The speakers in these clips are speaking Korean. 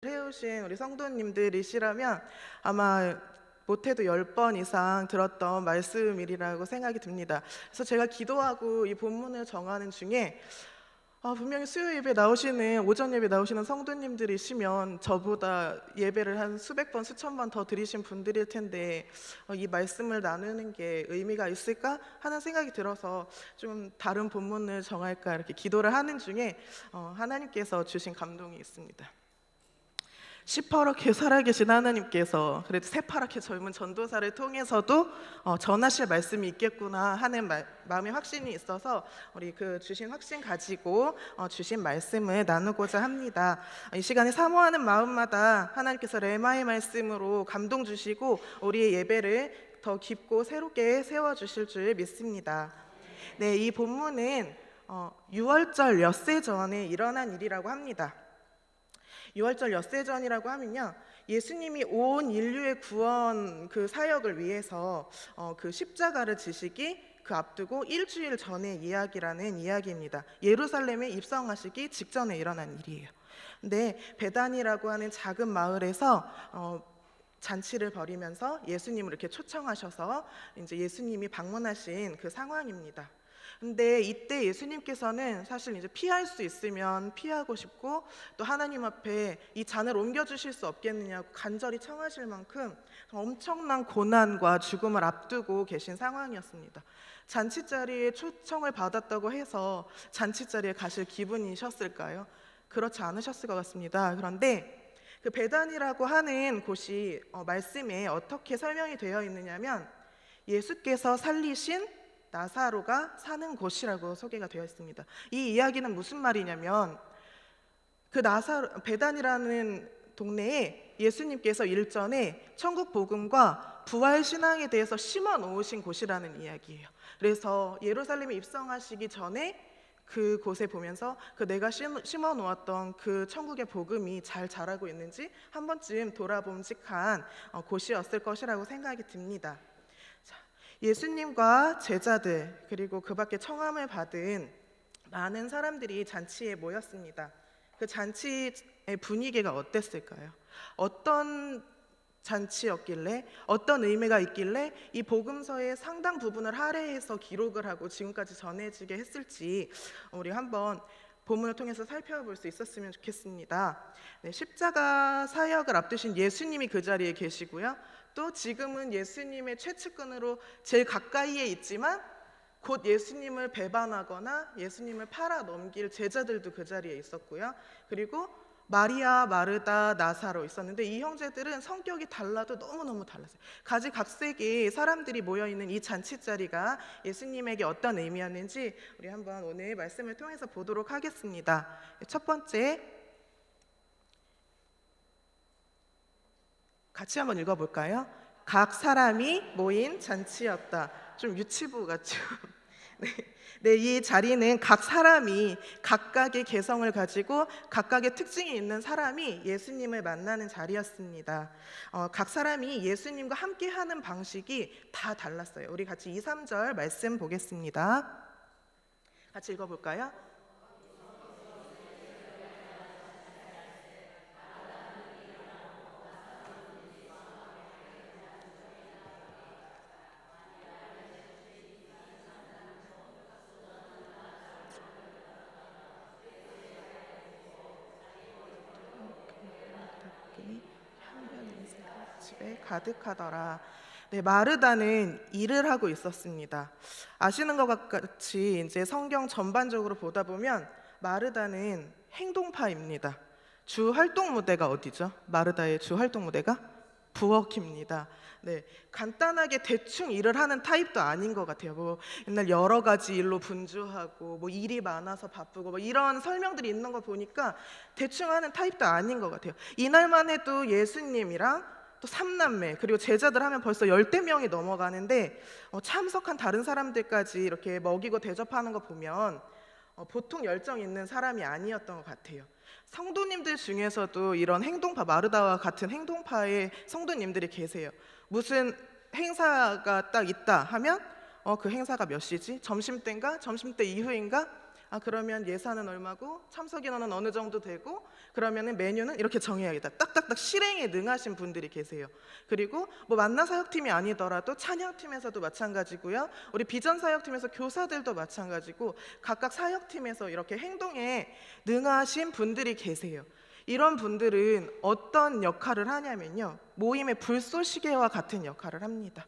해오신 우리 성도님들이시라면 아마 못해도 10번 이상 들었던 말씀이라고 생각이 듭니다. 그래서 제가 기도하고 이 본문을 정하는 중에 분명히 수요 예배 나오시는 오전 예배 나오시는 성도님들이시면 저보다 예배를 한 수백 번 수천 번 더 드리신 분들일 텐데 이 말씀을 나누는 게 의미가 있을까 하는 생각이 들어서 좀 다른 본문을 정할까 이렇게 기도를 하는 중에 하나님께서 주신 감동이 있습니다. 시퍼렇게 살아계신 하나님께서 그래도 새파랗게 젊은 전도사를 통해서도 전하실 말씀이 있겠구나 하는 마음의 확신이 있어서 우리 그 주신 확신 가지고 주신 말씀을 나누고자 합니다. 이 시간에 사모하는 마음마다 하나님께서 레마의 말씀으로 감동 주시고 우리의 예배를 더 깊고 새롭게 세워주실 줄 믿습니다. 네, 이 본문은 6월절 엿새 전에 일어난 일이라고 합니다. 6월절 엿새 전이라고 하면요, 예수님이 온 인류의 구원 그 사역을 위해서 그 십자가를 지시기 그 앞두고 일주일 전의 이야기라는 이야기입니다. 예루살렘에 입성하시기 직전에 일어난 일이에요. 근데 베단이라고 하는 작은 마을에서 잔치를 벌이면서 예수님을 이렇게 초청하셔서 이제 예수님이 방문하신 그 상황입니다. 근데 이때 예수님께서는 사실 이제 피할 수 있으면 피하고 싶고 또 하나님 앞에 이 잔을 옮겨주실 수 없겠느냐고 간절히 청하실 만큼 엄청난 고난과 죽음을 앞두고 계신 상황이었습니다. 잔치 자리에 초청을 받았다고 해서 잔치 자리에 가실 기분이셨을까요? 그렇지 않으셨을 것 같습니다. 그런데 그 베단이라고 하는 곳이 말씀에 어떻게 설명이 되어 있느냐면 예수께서 살리신 나사로가 사는 곳이라고 소개가 되어 있습니다. 이 이야기는 무슨 말이냐면 그 베단이라는 동네에 예수님께서 일전에 천국 복음과 부활 신앙에 대해서 심어 놓으신 곳이라는 이야기예요. 그래서 예루살렘에 입성하시기 전에 그 곳에 보면서 그 내가 심어 놓았던 그 천국의 복음이 잘 자라고 있는지 한 번쯤 돌아봄직한 곳이었을 것이라고 생각이 듭니다. 예수님과 제자들 그리고 그 밖에 청함을 받은 많은 사람들이 잔치에 모였습니다. 그 잔치의 분위기가 어땠을까요? 어떤 잔치였길래, 어떤 의미가 있길래 이 복음서의 상당 부분을 할애해서 기록을 하고 지금까지 전해지게 했을지 우리 한번 본문을 통해서 살펴볼 수 있었으면 좋겠습니다. 네, 십자가 사역을 앞두신 예수님이 그 자리에 계시고요. 또 지금은 예수님의 최측근으로 제일 가까이에 있지만 곧 예수님을 배반하거나 예수님을 팔아 넘길 제자들도 그 자리에 있었고요. 그리고 마리아, 마르다, 나사로 있었는데 이 형제들은 성격이 달라도 너무너무 달랐어요. 가지각색의 사람들이 모여있는 이 잔치자리가 예수님에게 어떤 의미였는지 우리 한번 오늘 말씀을 통해서 보도록 하겠습니다. 첫 번째, 같이 한번 읽어볼까요? 각 사람이 모인 잔치였다. 좀 유치부 같죠? 네, 이 자리는 각 사람이 각각의 개성을 가지고 각각의 특징이 있는 사람이 예수님을 만나는 자리였습니다. 각 사람이 예수님과 함께하는 방식이 다 달랐어요. 우리 같이 2, 3절 말씀 보겠습니다. 같이 읽어볼까요? 집에 가득하더라. 네, 마르다는 일을 하고 있었습니다. 아시는 것 같이 이제 성경 전반적으로 보다 보면 마르다는 행동파입니다. 주 활동 무대가 어디죠? 마르다의 주 활동 무대가 부엌입니다. 네, 간단하게 대충 일을 하는 타입도 아닌 것 같아요. 뭐 옛날 여러 가지 일로 분주하고 뭐 일이 많아서 바쁘고 뭐 이런 설명들이 있는 거 보니까 대충 하는 타입도 아닌 것 같아요. 이날만 해도 예수님이랑 또 삼남매 그리고 제자들 하면 벌써 10대 명이 넘어가는데 참석한 다른 사람들까지 이렇게 먹이고 대접하는 거 보면 보통 열정 있는 사람이 아니었던 것 같아요. 성도님들 중에서도 이런 행동파, 마르다와 같은 행동파의 성도님들이 계세요. 무슨 행사가 딱 있다 하면 그 행사가 몇 시지? 점심때인가? 점심때 이후인가? 아, 그러면 예산은 얼마고 참석 인원은 어느 정도 되고 그러면은 메뉴는 이렇게 정해야겠다. 딱딱딱 실행에 능하신 분들이 계세요. 그리고 뭐 만나 사역팀이 아니더라도 찬양팀에서도 마찬가지고요. 우리 비전 사역팀에서 교사들도 마찬가지고 각각 사역팀에서 이렇게 행동에 능하신 분들이 계세요. 이런 분들은 어떤 역할을 하냐면요, 모임의 불쏘시개와 같은 역할을 합니다.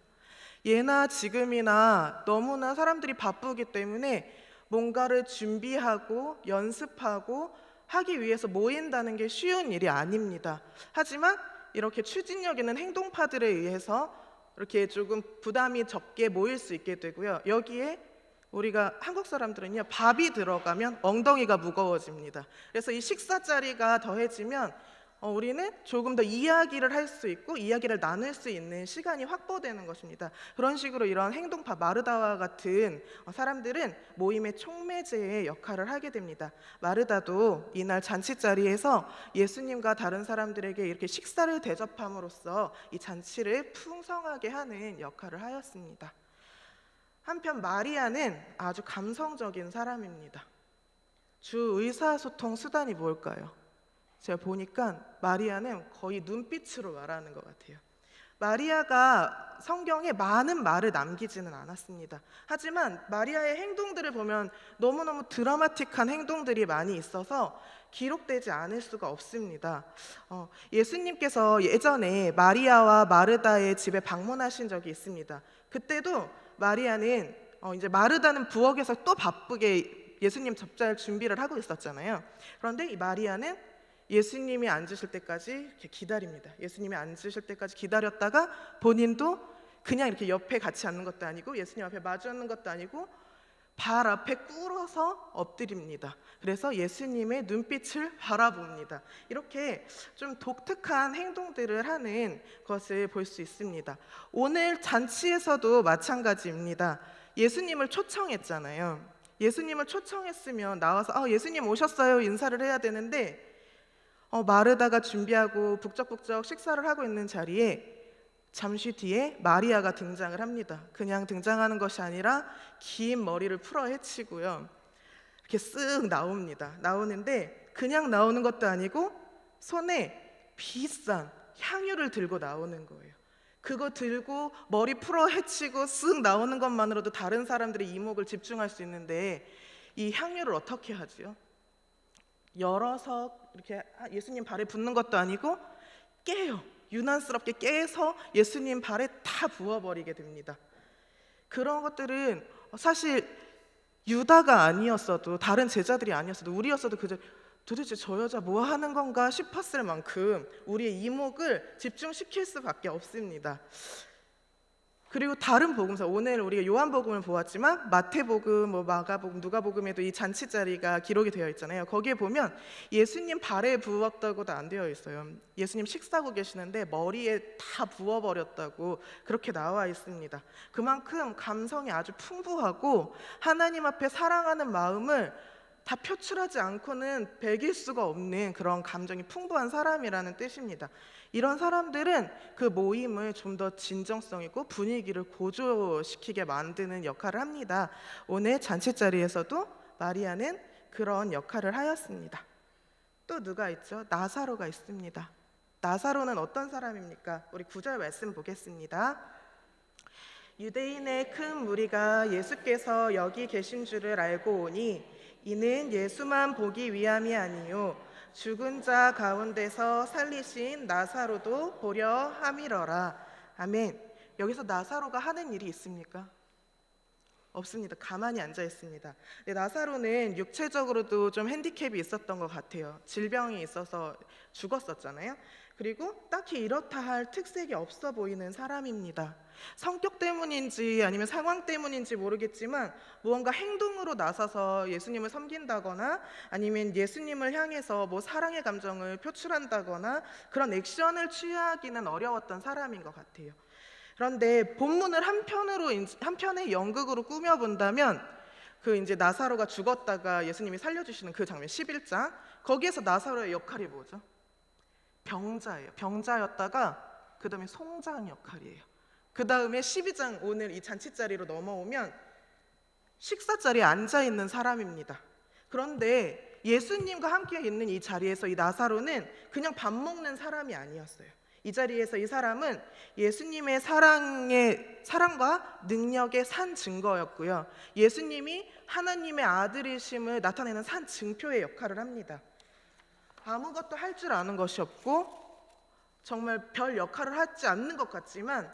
예나 지금이나 너무나 사람들이 바쁘기 때문에 뭔가를 준비하고 연습하고 하기 위해서 모인다는 게 쉬운 일이 아닙니다. 하지만 이렇게 추진력 있는 행동파들에 의해서 이렇게 조금 부담이 적게 모일 수 있게 되고요. 여기에 우리가 한국 사람들은요, 밥이 들어가면 엉덩이가 무거워집니다. 그래서 이 식사 자리가 더해지면 우리는 조금 더 이야기를 할 수 있고 이야기를 나눌 수 있는 시간이 확보되는 것입니다. 그런 식으로 이런 행동파 마르다와 같은 사람들은 모임의 촉매제의 역할을 하게 됩니다. 마르다도 이날 잔치 자리에서 예수님과 다른 사람들에게 이렇게 식사를 대접함으로써 이 잔치를 풍성하게 하는 역할을 하였습니다. 한편 마리아는 아주 감성적인 사람입니다. 주 의사소통 수단이 뭘까요? 제가 보니까 마리아는 거의 눈빛으로 말하는 것 같아요. 마리아가 성경에 많은 말을 남기지는 않았습니다. 하지만 마리아의 행동들을 보면 너무너무 드라마틱한 행동들이 많이 있어서 기록되지 않을 수가 없습니다. 예수님께서 예전에 마리아와 마르다의 집에 방문하신 적이 있습니다. 그때도 마리아는 이제 마르다는 부엌에서 또 바쁘게 예수님 접대할 준비를 하고 있었잖아요. 그런데 이 마리아는 예수님이 앉으실 때까지 이렇게 기다립니다. 예수님이 앉으실 때까지 기다렸다가 본인도 그냥 이렇게 옆에 같이 앉는 것도 아니고 예수님 앞에 마주 앉는 것도 아니고 발 앞에 꿇어서 엎드립니다. 그래서 예수님의 눈빛을 바라봅니다. 이렇게 좀 독특한 행동들을 하는 것을 볼 수 있습니다. 오늘 잔치에서도 마찬가지입니다. 예수님을 초청했잖아요. 예수님을 초청했으면 나와서 예수님 오셨어요 인사를 해야 되는데 마르다가 준비하고 북적북적 식사를 하고 있는 자리에 잠시 뒤에 마리아가 등장을 합니다. 그냥 등장하는 것이 아니라 긴 머리를 풀어 헤치고요, 이렇게 쓱 나옵니다. 나오는데 그냥 나오는 것도 아니고 손에 비싼 향유를 들고 나오는 거예요. 그거 들고 머리 풀어 헤치고 쓱 나오는 것만으로도 다른 사람들의 이목을 집중할 수 있는데 이 향유를 어떻게 하지요? 열어서 이렇게 예수님 발에 붓는 것도 아니고 깨요. 유난스럽게 깨서 예수님 발에 다 부어버리게 됩니다. 그런 것들은 사실 유다가 아니었어도 다른 제자들이 아니었어도 우리였어도 도대체 저 여자 뭐 하는 건가 싶었을 만큼 우리의 이목을 집중시킬 수밖에 없습니다. 그리고 다른 복음서, 오늘 우리가 요한복음을 보았지만 마태복음, 마가복음, 누가복음에도 이 잔치 자리가 기록이 되어 있잖아요. 거기에 보면 예수님 발에 부었다고도 안 되어 있어요. 예수님 식사하고 계시는데 머리에 다 부어버렸다고 그렇게 나와 있습니다. 그만큼 감성이 아주 풍부하고 하나님 앞에 사랑하는 마음을 다 표출하지 않고는 배길 수가 없는 그런 감정이 풍부한 사람이라는 뜻입니다. 이런 사람들은 그 모임을 좀 더 진정성 있고 분위기를 고조시키게 만드는 역할을 합니다. 오늘 잔치 자리에서도 마리아는 그런 역할을 하였습니다. 또 누가 있죠? 나사로가 있습니다. 나사로는 어떤 사람입니까? 우리 9절 말씀 보겠습니다. 유대인의 큰 무리가 예수께서 여기 계신 줄을 알고 오니 이는 예수만 보기 위함이 아니요 죽은 자 가운데서 살리신 나사로도 보려 함이러라. 아멘. 여기서 나사로가 하는 일이 있습니까? 없습니다. 가만히 앉아 있습니다. 나사로는 육체적으로도 좀 핸디캡이 있었던 것 같아요. 질병이 있어서 죽었었잖아요. 그리고 딱히 이렇다 할 특색이 없어 보이는 사람입니다. 성격 때문인지 아니면 상황 때문인지 모르겠지만 무언가 행동으로 나서서 예수님을 섬긴다거나 아니면 예수님을 향해서 사랑의 감정을 표출한다거나 그런 액션을 취하기는 어려웠던 사람인 것 같아요. 그런데 본문을 한편의 연극으로 꾸며본다면 그 이제 나사로가 죽었다가 예수님이 살려주시는 그 장면 11장, 거기에서 나사로의 역할이 뭐죠? 병자예요. 병자였다가 그 다음에 송장 역할이에요. 그 다음에 12장, 오늘 이 잔치 자리로 넘어오면 식사 자리에 앉아 있는 사람입니다. 그런데 예수님과 함께 있는 이 자리에서 이 나사로는 그냥 밥 먹는 사람이 아니었어요. 이 자리에서 이 사람은 예수님의 사랑과 능력의 산 증거였고요. 예수님이 하나님의 아들이심을 나타내는 산 증표의 역할을 합니다. 아무것도 할 줄 아는 것이 없고 정말 별 역할을 하지 않는 것 같지만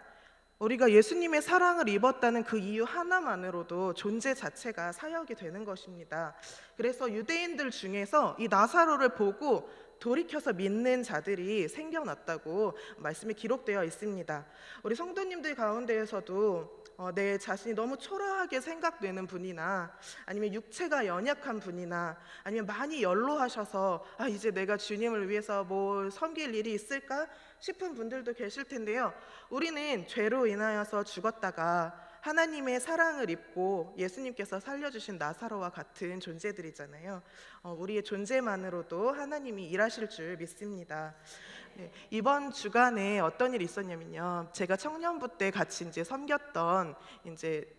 우리가 예수님의 사랑을 입었다는 그 이유 하나만으로도 존재 자체가 사역이 되는 것입니다. 그래서 유대인들 중에서 이 나사로를 보고 돌이켜서 믿는 자들이 생겨났다고 말씀이 기록되어 있습니다. 우리 성도님들 가운데에서도 내 자신이 너무 초라하게 생각되는 분이나 아니면 육체가 연약한 분이나 아니면 많이 연로하셔서 이제 내가 주님을 위해서 뭐 섬길 일이 있을까 싶은 분들도 계실 텐데요. 우리는 죄로 인하여서 죽었다가 하나님의 사랑을 입고 예수님께서 살려주신 나사로와 같은 존재들이잖아요. 우리의 존재만으로도 하나님이 일하실 줄 믿습니다. 네, 이번 주간에 어떤 일이 있었냐면요. 제가 청년부 때 같이 이제 섬겼던 이제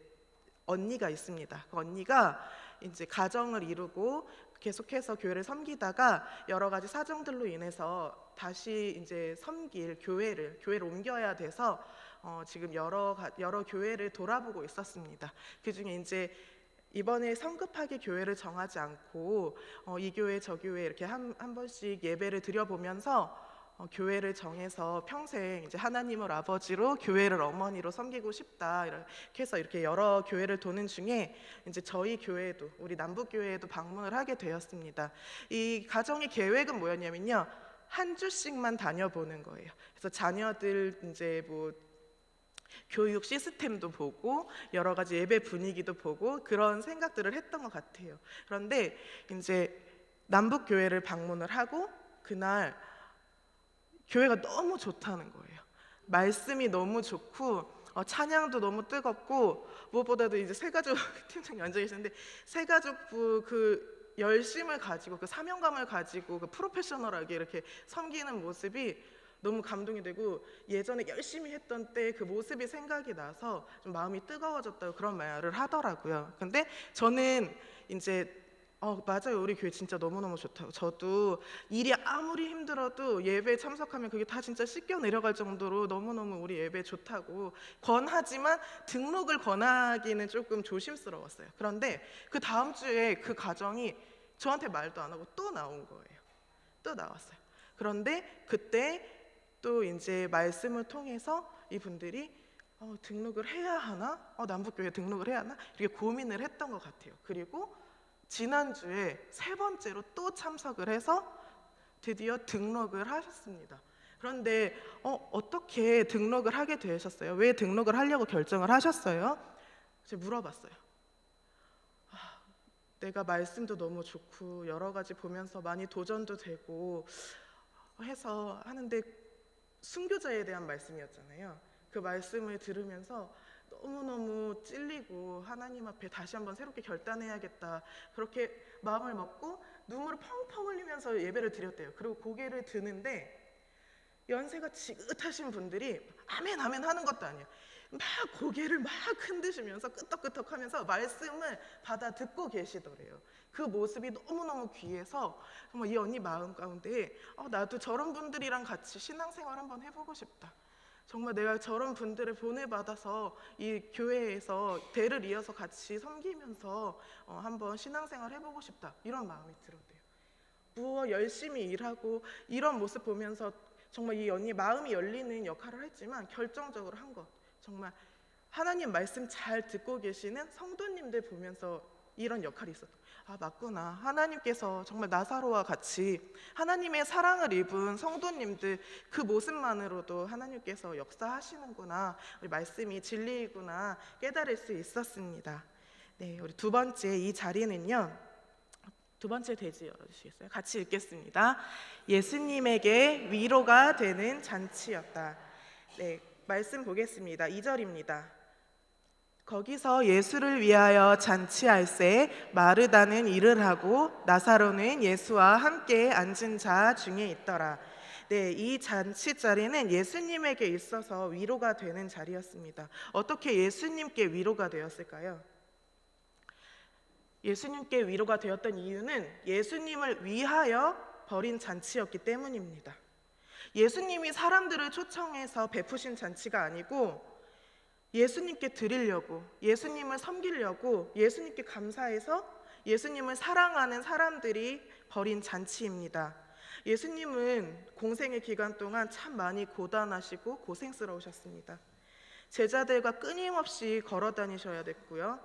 언니가 있습니다. 그 언니가 이제 가정을 이루고 계속해서 교회를 섬기다가 여러 가지 사정들로 인해서 다시 이제 섬길 교회를 옮겨야 돼서 지금 여러 교회를 돌아보고 있었습니다. 그 중에 이제 이번에 성급하게 교회를 정하지 않고 이 교회 저 교회 이렇게 한 번씩 예배를 드려보면서 교회를 정해서 평생 이제 하나님을 아버지로 교회를 어머니로 섬기고 싶다 이렇게 해서 이렇게 여러 교회를 도는 중에 이제 저희 교회도 우리 남북 교회에도 방문을 하게 되었습니다. 이 가정의 계획은 뭐였냐면요, 한 주씩만 다녀보는 거예요. 그래서 자녀들 이제 뭐 교육 시스템도 보고 여러 가지 예배 분위기도 보고 그런 생각들을 했던 것 같아요. 그런데 이제 남북 교회를 방문을 하고 그날 교회가 너무 좋다는 거예요. 말씀이 너무 좋고 찬양도 너무 뜨겁고 무엇보다도 이제 새가족 팀장이 앉아 계시는데 새가족부 그 열심을 가지고 그 사명감을 가지고 그 프로페셔널하게 이렇게 섬기는 모습이 너무 감동이 되고 예전에 열심히 했던 때 그 모습이 생각이 나서 좀 마음이 뜨거워졌다고 그런 말을 하더라고요. 근데 저는 이제 맞아요. 우리 교회 진짜 너무너무 좋다고. 저도 일이 아무리 힘들어도 예배에 참석하면 그게 다 진짜 씻겨 내려갈 정도로 너무너무 우리 예배 좋다고 권하지만 등록을 권하기는 조금 조심스러웠어요. 그런데 그 다음 주에 그 가정이 저한테 말도 안 하고 또 나온 거예요. 또 나왔어요. 그런데 그때 또 이제 말씀을 통해서 이분들이 등록을 해야 하나? 남북교회 등록을 해야 하나? 이렇게 고민을 했던 것 같아요. 그리고 지난주에 세 번째로 또 참석을 해서 드디어 등록을 하셨습니다. 그런데 어떻게 등록을 하게 되셨어요? 왜 등록을 하려고 결정을 하셨어요? 제가 물어봤어요. 내가 말씀도 너무 좋고 여러 가지 보면서 많이 도전도 되고 해서 하는데 순교자에 대한 말씀이었잖아요. 그 말씀을 들으면서 너무너무 찔리고 하나님 앞에 다시 한번 새롭게 결단해야겠다 그렇게 마음을 먹고 눈물을 펑펑 흘리면서 예배를 드렸대요. 그리고 고개를 드는데 연세가 지긋하신 분들이 아멘 아멘 하는 것도 아니에요. 막 고개를 막 흔드시면서 끄덕끄덕 하면서 말씀을 받아 듣고 계시더래요. 그 모습이 너무너무 귀해서 정말 이 언니 마음 가운데 나도 저런 분들이랑 같이 신앙생활 한번 해보고 싶다. 정말 내가 저런 분들을 보내받아서 이 교회에서 대를 이어서 같이 섬기면서 한번 신앙생활 해보고 싶다 이런 마음이 들었대요. 무엇 열심히 일하고 이런 모습 보면서 정말 이 언니 마음이 열리는 역할을 했지만 결정적으로 한 것, 정말 하나님 말씀 잘 듣고 계시는 성도님들 보면서 이런 역할이 있었다. 맞구나. 하나님께서 정말 나사로와 같이 하나님의 사랑을 입은 성도님들 그 모습만으로도 하나님께서 역사하시는구나. 우리 말씀이 진리이구나 깨달을 수 있었습니다. 네, 우리 두 번째 이 자리는요. 두 번째 대지 열어주시겠어요? 같이 읽겠습니다. 예수님에게 위로가 되는 잔치였다. 네, 말씀 보겠습니다. 2절입니다. 거기서 예수를 위하여 잔치할새 마르다는 일을 하고 나사로는 예수와 함께 앉은 자 중에 있더라. 네, 이 잔치 자리는 예수님에게 있어서 위로가 되는 자리였습니다. 어떻게 예수님께 위로가 되었을까요? 예수님께 위로가 되었던 이유는 예수님을 위하여 벌인 잔치였기 때문입니다. 예수님이 사람들을 초청해서 베푸신 잔치가 아니고 예수님께 드리려고, 예수님을 섬기려고, 예수님께 감사해서 예수님을 사랑하는 사람들이 벌인 잔치입니다. 예수님은 공생의 기간 동안 참 많이 고단하시고 고생스러우셨습니다. 제자들과 끊임없이 걸어 다니셔야 됐고요.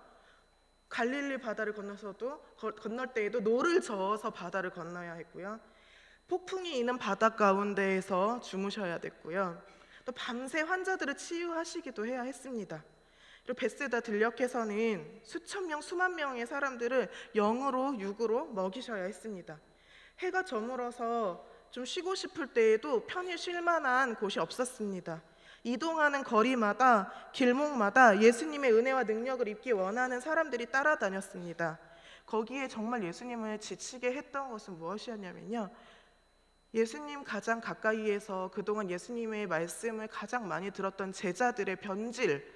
갈릴리 바다를 건널 때에도 노를 저어서 바다를 건너야 했고요. 폭풍이 있는 바다 가운데에서 주무셔야 됐고요. 또 밤새 환자들을 치유하시기도 해야 했습니다. 그리고 베세다 들녘에서는 수천 명, 수만 명의 사람들을 영으로 육으로 먹이셔야 했습니다. 해가 저물어서 좀 쉬고 싶을 때에도 편히 쉴 만한 곳이 없었습니다. 이동하는 거리마다, 길목마다 예수님의 은혜와 능력을 입기 원하는 사람들이 따라다녔습니다. 거기에 정말 예수님을 지치게 했던 것은 무엇이었냐면요, 예수님 가장 가까이에서 그동안 예수님의 말씀을 가장 많이 들었던 제자들의 변질,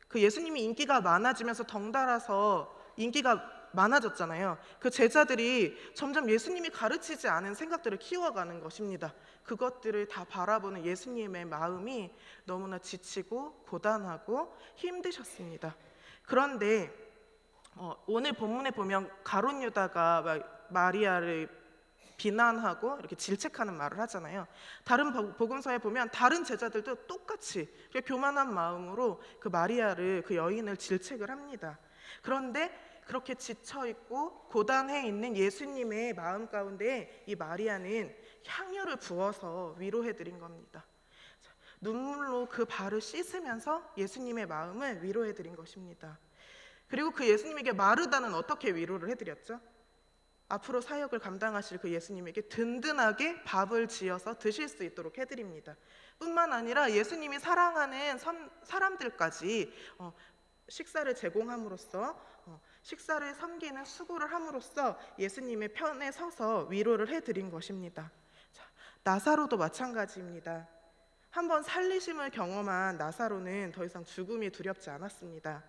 그 예수님이 인기가 많아지면서 덩달아서 인기가 많아졌잖아요. 그 제자들이 점점 예수님이 가르치지 않은 생각들을 키워가는 것입니다. 그것들을 다 바라보는 예수님의 마음이 너무나 지치고 고단하고 힘드셨습니다. 그런데 오늘 본문에 보면 가룟 유다가 마리아를 비난하고 이렇게 질책하는 말을 하잖아요. 다른 복음서에 보면 다른 제자들도 똑같이 교만한 마음으로 그 마리아를, 그 여인을 질책을 합니다. 그런데 그렇게 지쳐있고 고단해 있는 예수님의 마음 가운데 이 마리아는 향유를 부어서 위로해드린 겁니다. 눈물로 그 발을 씻으면서 예수님의 마음을 위로해드린 것입니다. 그리고 그 예수님에게 마르다는 어떻게 위로를 해드렸죠? 앞으로 사역을 감당하실 그 예수님에게 든든하게 밥을 지어서 드실 수 있도록 해드립니다. 뿐만 아니라 예수님이 사랑하는 사람들까지 식사를 제공함으로써, 식사를 섬기는 수고를 함으로써 예수님의 편에 서서 위로를 해드린 것입니다. 자, 나사로도 마찬가지입니다. 한번 살리심을 경험한 나사로는 더 이상 죽음이 두렵지 않았습니다.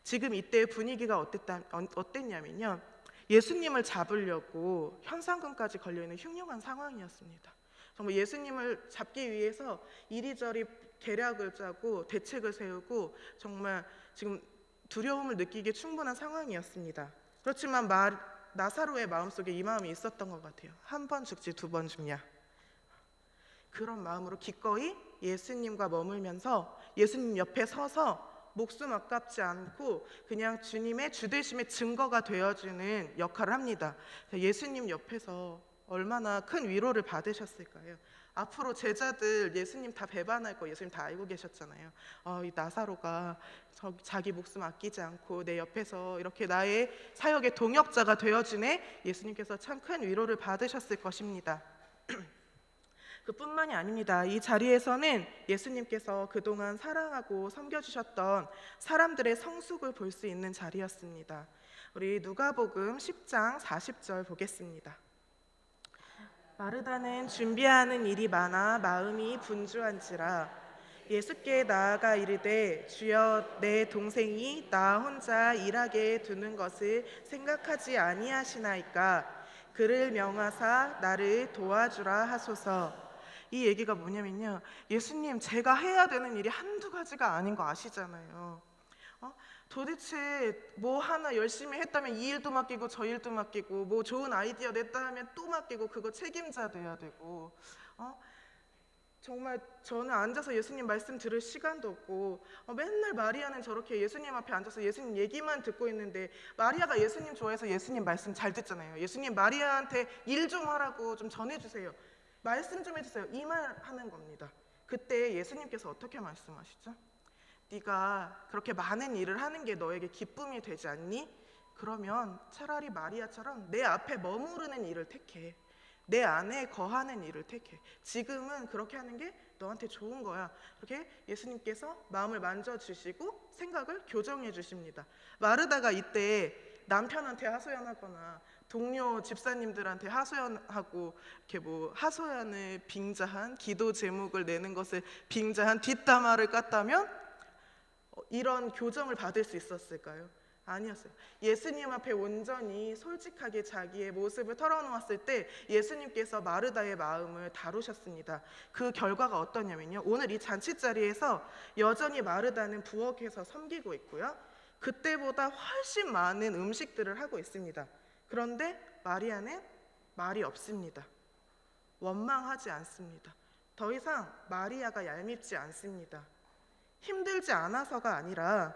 지금 이때 분위기가 어땠냐면요, 예수님을 잡으려고 현상금까지 걸려있는 흉흉한 상황이었습니다. 정말 예수님을 잡기 위해서 이리저리 계략을 짜고 대책을 세우고 정말 지금 두려움을 느끼기에 충분한 상황이었습니다. 그렇지만 나사로의 마음속에 이 마음이 있었던 것 같아요. 한 번 죽지 두 번 죽냐. 그런 마음으로 기꺼이 예수님과 머물면서 예수님 옆에 서서 목숨 아깝지 않고 그냥 주님의 주되심의 증거가 되어주는 역할을 합니다. 예수님 옆에서 얼마나 큰 위로를 받으셨을까요? 앞으로 제자들 예수님 다 배반할 거 예수님 다 알고 계셨잖아요. 이 나사로가 자기 목숨 아끼지 않고 내 옆에서 이렇게 나의 사역의 동역자가 되어주네. 예수님께서 참 큰 위로를 받으셨을 것입니다. 그뿐만이 아닙니다. 이 자리에서는 예수님께서 그동안 사랑하고 섬겨주셨던 사람들의 성숙을 볼 수 있는 자리였습니다. 우리 누가복음 10장 40절 보겠습니다. 마르다는 준비하는 일이 많아 마음이 분주한지라 예수께 나아가 이르되 주여 내 동생이 나 혼자 일하게 두는 것을 생각하지 아니하시나이까 그를 명하사 나를 도와주라 하소서. 이 얘기가 뭐냐면요, 예수님 제가 해야 되는 일이 한두 가지가 아닌 거 아시잖아요. 도대체 뭐 하나 열심히 했다면 이 일도 맡기고 저 일도 맡기고, 뭐 좋은 아이디어 냈다 하면 또 맡기고, 그거 책임자 돼야 되고, 정말 저는 앉아서 예수님 말씀 들을 시간도 없고, 맨날 마리아는 저렇게 예수님 앞에 앉아서 예수님 얘기만 듣고 있는데, 마리아가 예수님 좋아해서 예수님 말씀 잘 듣잖아요. 예수님 마리아한테 일 좀 하라고 좀 전해주세요, 말씀 좀 해주세요, 이 말 하는 겁니다. 그때 예수님께서 어떻게 말씀하시죠? 네가 그렇게 많은 일을 하는 게 너에게 기쁨이 되지 않니? 그러면 차라리 마리아처럼 내 앞에 머무르는 일을 택해. 내 안에 거하는 일을 택해. 지금은 그렇게 하는 게 너한테 좋은 거야. 이렇게 예수님께서 마음을 만져주시고 생각을 교정해 주십니다. 마르다가 이때 남편한테 하소연하거나 동료 집사님들한테 하소연하고 이렇게 뭐 하소연을 빙자한, 기도 제목을 내는 것을 빙자한 뒷담화를 깠다면 이런 교정을 받을 수 있었을까요? 아니었어요. 예수님 앞에 온전히 솔직하게 자기의 모습을 털어놓았을 때 예수님께서 마르다의 마음을 다루셨습니다. 그 결과가 어떠냐면요, 오늘 이 잔치 자리에서 여전히 마르다는 부엌에서 섬기고 있고요, 그때보다 훨씬 많은 음식들을 하고 있습니다. 그런데 마리아는 말이 없습니다. 원망하지 않습니다. 더 이상 마리아가 얄밉지 않습니다. 힘들지 않아서가 아니라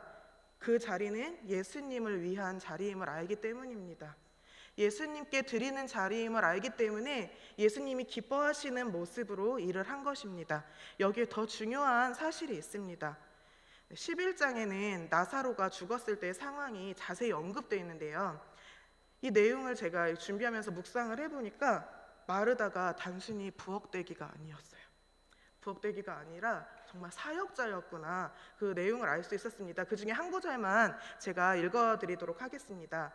그 자리는 예수님을 위한 자리임을 알기 때문입니다. 예수님께 드리는 자리임을 알기 때문에 예수님이 기뻐하시는 모습으로 일을 한 것입니다. 여기에 더 중요한 사실이 있습니다. 11장에는 나사로가 죽었을 때의 상황이 자세히 언급되어 있는데요, 이 내용을 제가 준비하면서 묵상을 해보니까 마르다가 단순히 부엌대기가 아니었어요. 부엌대기가 아니라 정말 사역자였구나, 그 내용을 알 수 있었습니다. 그 중에 한 구절만 제가 읽어드리도록 하겠습니다.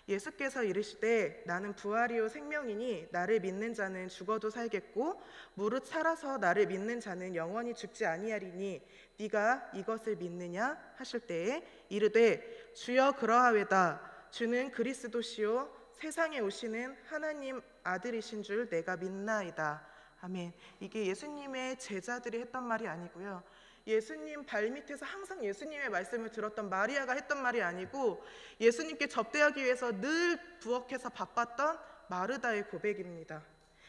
예수께서 이르시되 나는 부활이요 생명이니 나를 믿는 자는 죽어도 살겠고 무릇 살아서 나를 믿는 자는 영원히 죽지 아니하리니 네가 이것을 믿느냐 하실 때에 이르되 주여 그러하외다. 주는 그리스도시요 세상에 오시는 하나님 아들이신 줄 내가 믿나이다. 아멘. 이게 예수님의 제자들이 했던 말이 아니고요, 예수님 발밑에서 항상 예수님의 말씀을 들었던 마리아가 했던 말이 아니고 예수님께 접대하기 위해서 늘 부엌에서 바빴던 마르다의 고백입니다.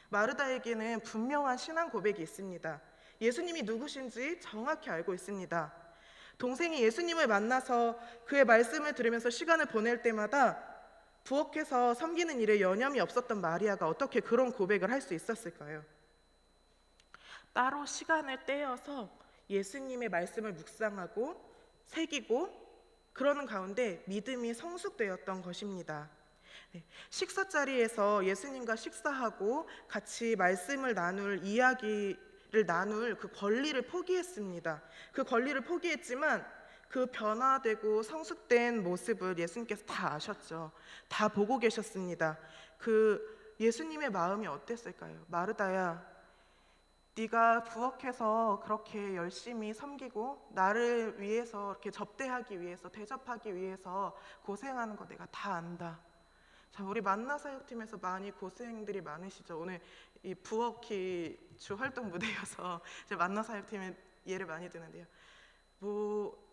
마르다에게는 분명한 신앙 고백이 있습니다. 예수님이 누구신지 정확히 알고 있습니다. 동생이 예수님을 만나서 그의 말씀을 들으면서 시간을 보낼 때마다 부엌에서 섬기는 일에 여념이 없었던 마리아가 어떻게 그런 고백을 할 수 있었을까요? 따로 시간을 떼어서 예수님의 말씀을 묵상하고 새기고 그러는 가운데 믿음이 성숙되었던 것입니다. 식사 자리에서 예수님과 식사하고 같이 말씀을 나눌 이야기를 나눌 그 권리를 포기했습니다. 그 권리를 포기했지만 그 변화되고 성숙된 모습을 예수님께서 다 아셨죠. 다 보고 계셨습니다. 그 예수님의 마음이 어땠을까요? 마르다야, 네가 부엌에서 그렇게 열심히 섬기고 나를 위해서 이렇게 접대하기 위해서, 대접하기 위해서 고생하는 거 내가 다 안다. 자, 우리 만나사역팀에서 많이 고생들이 많으시죠. 오늘 이 부엌이 주 활동 무대여서 제 만나사역팀에 예를 많이 드는데요, 뭐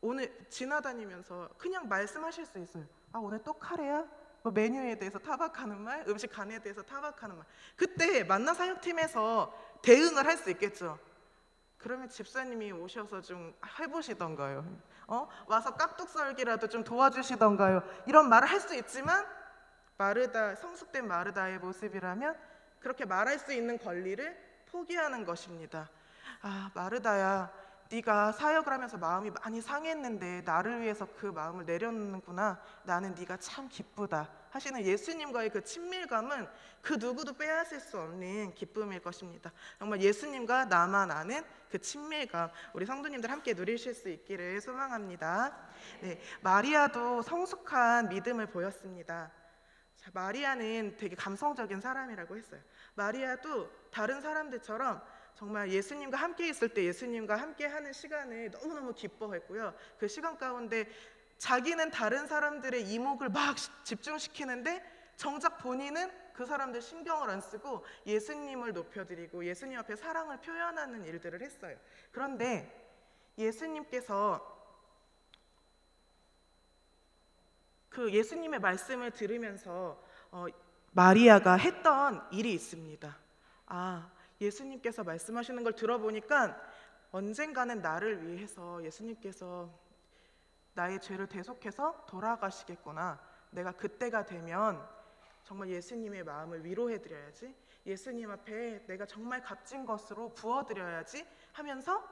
오늘 지나다니면서 그냥 말씀하실 수 있어요. 아, 오늘 또 카레야? 뭐 메뉴에 대해서 타박하는 말, 음식 간에 대해서 타박하는 말. 그때 만나사역팀에서 대응을 할 수 있겠죠. 그러면 집사님이 오셔서 좀 해보시던가요? 와서 깍둑썰기라도 좀 도와주시던가요? 이런 말을 할 수 있지만 마르다, 성숙된 마르다의 모습이라면 그렇게 말할 수 있는 권리를 포기하는 것입니다. 아, 마르다야, 네가 사역을 하면서 마음이 많이 상했는데 나를 위해서 그 마음을 내려놓는구나. 나는 네가 참 기쁘다 하시는 예수님과의 그 친밀감은 그 누구도 빼앗을 수 없는 기쁨일 것입니다. 정말 예수님과 나만 아는 그 친밀감, 우리 성도님들 함께 누리실 수 있기를 소망합니다. 네, 마리아도 성숙한 믿음을 보였습니다. 자, 마리아는 되게 감성적인 사람이라고 했어요. 마리아도 다른 사람들처럼 정말 예수님과 함께 있을 때 예수님과 함께 하는 시간을 너무너무 기뻐했고요, 그 시간 가운데 자기는 다른 사람들의 이목을 막 집중시키는데 정작 본인은 그 사람들 신경을 안 쓰고 예수님을 높여드리고 예수님 앞에 사랑을 표현하는 일들을 했어요. 그런데 예수님께서 그 예수님의 말씀을 들으면서 마리아가 했던 일이 있습니다. 아, 예수님께서 말씀하시는 걸 들어보니까 언젠가는 나를 위해서 예수님께서 나의 죄를 대속해서 돌아가시겠구나. 내가 그때가 되면 정말 예수님의 마음을 위로해드려야지, 예수님 앞에 내가 정말 값진 것으로 부어드려야지 하면서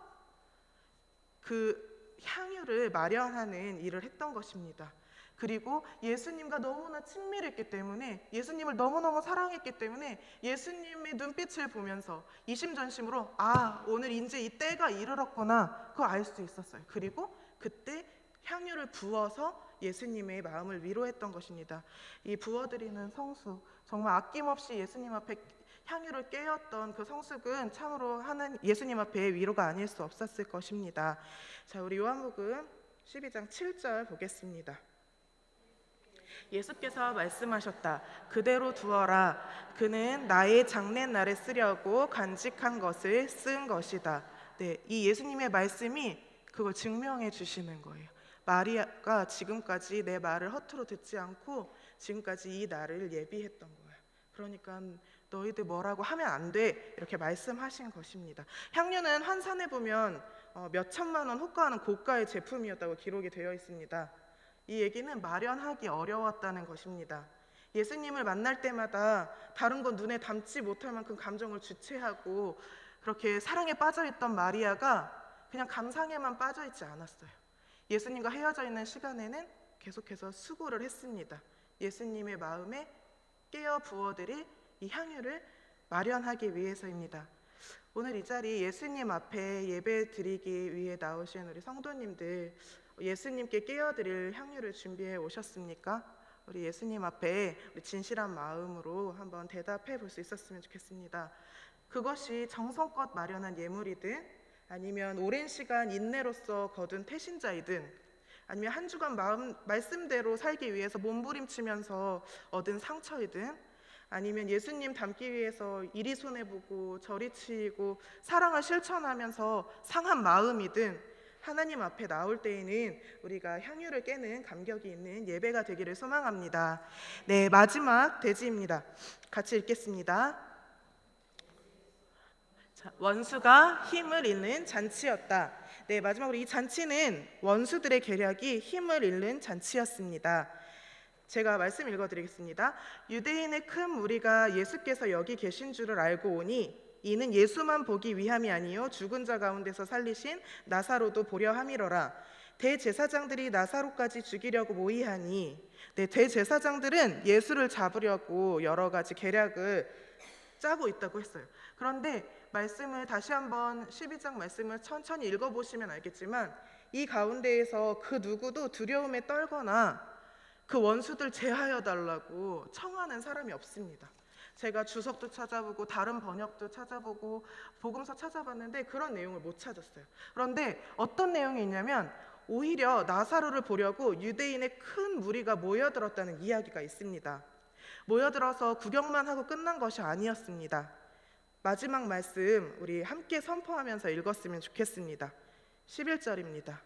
그 향유를 마련하는 일을 했던 것입니다. 그리고 예수님과 너무나 친밀했기 때문에, 예수님을 너무너무 사랑했기 때문에 예수님의 눈빛을 보면서 이심전심으로 아, 오늘 이제 이 때가 이르렀구나, 그걸 알 수 있었어요. 그리고 그때 향유를 부어서 예수님의 마음을 위로했던 것입니다. 이 부어드리는 성숙, 정말 아낌없이 예수님 앞에 향유를 깨었던 그 성숙은 참으로 하는 예수님 앞에 위로가 아닐 수 없었을 것입니다. 자, 우리 요한복음 12장 7절 보겠습니다. 예수께서 말씀하셨다. 그대로 두어라. 그는 나의 장례날에 쓰려고 간직한 것을 쓴 것이다. 네, 이 예수님의 말씀이 그걸 증명해 주시는 거예요. 마리아가 지금까지 내 말을 허투루 듣지 않고 지금까지 이 날을 예비했던 거야. 그러니까 너희들 뭐라고 하면 안 돼, 이렇게 말씀하신 것입니다. 향유는 환산해 보면 몇 천만 원 호가하는 고가의 제품이었다고 기록이 되어 있습니다. 이 얘기는 마련하기 어려웠다는 것입니다. 예수님을 만날 때마다 다른 건 눈에 담지 못할 만큼 감정을 주체하고 그렇게 사랑에 빠져있던 마리아가 그냥 감상에만 빠져있지 않았어요. 예수님과 헤어져 있는 시간에는 계속해서 수고를 했습니다. 예수님의 마음에 깨어 부어드릴 이 향유를 마련하기 위해서입니다. 오늘 이 자리 예수님 앞에 예배 드리기 위해 나오신 우리 성도님들, 예수님께 깨어드릴 향유를 준비해 오셨습니까? 우리 예수님 앞에 우리 진실한 마음으로 한번 대답해 볼 수 있었으면 좋겠습니다. 그것이 정성껏 마련한 예물이든 아니면 오랜 시간 인내로서 거둔 태신자이든 아니면 한 주간 말씀대로 살기 위해서 몸부림치면서 얻은 상처이든 아니면 예수님 닮기 위해서 이리 손해보고 저리 치이고 사랑을 실천하면서 상한 마음이든 하나님 앞에 나올 때에는 우리가 향유를 깨는 감격이 있는 예배가 되기를 소망합니다. 네, 마지막 대지입니다. 같이 읽겠습니다. 자, 원수가 힘을 잃는 잔치였다. 네, 마지막으로 이 잔치는 원수들의 계략이 힘을 잃는 잔치였습니다. 제가 말씀 읽어드리겠습니다. 유대인의 큰 무리가 예수께서 여기 계신 줄을 알고 오니 이는 예수만 보기 위함이 아니요 죽은 자 가운데서 살리신 나사로도 보려 함이로라. 대제사장들이 나사로까지 죽이려고 모의하니, 네, 대제사장들은 예수를 잡으려고 여러 가지 계략을 짜고 있다고 했어요. 그런데 말씀을 다시 한번 12장 말씀을 천천히 읽어보시면 알겠지만 이 가운데에서 그 누구도 두려움에 떨거나 그 원수들 제하여 달라고 청하는 사람이 없습니다. 제가 주석도 찾아보고 다른 번역도 찾아보고 복음서 찾아봤는데 그런 내용을 못 찾았어요. 그런데 어떤 내용이 있냐면 오히려 나사로를 보려고 유대인의 큰 무리가 모여들었다는 이야기가 있습니다. 모여들어서 구경만 하고 끝난 것이 아니었습니다. 마지막 말씀 우리 함께 선포하면서 읽었으면 좋겠습니다. 11절입니다.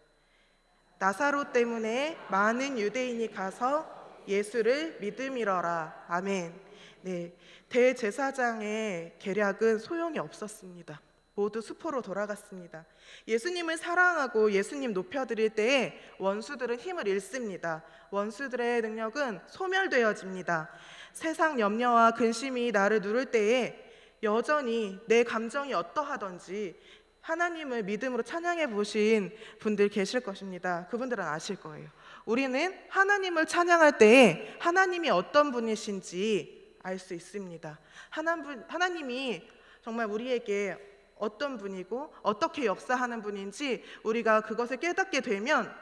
나사로 때문에 많은 유대인이 가서 예수를 믿음이러라. 아멘. 네, 대제사장의 계략은 소용이 없었습니다. 모두 수포로 돌아갔습니다. 예수님을 사랑하고 예수님 높여드릴 때에 원수들은 힘을 잃습니다. 원수들의 능력은 소멸되어집니다. 세상 염려와 근심이 나를 누를 때에 여전히 내 감정이 어떠하던지 하나님을 믿음으로 찬양해 보신 분들 계실 것입니다. 그분들은 아실 거예요. 우리는 하나님을 찬양할 때에 하나님이 어떤 분이신지 알 수 있습니다. 하나님이 정말 우리에게 어떤 분이고 어떻게 역사하는 분인지 우리가 그것을 깨닫게 되면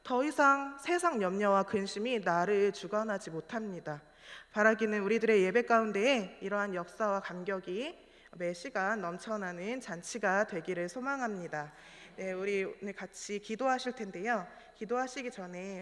더 이상 세상 염려와 근심이 나를 주관하지 못합니다. 바라기는 우리들의 예배 가운데에 이러한 역사와 감격이 매 시간 넘쳐나는 잔치가 되기를 소망합니다. 네, 우리 오늘 같이 기도하실 텐데요. 기도하시기 전에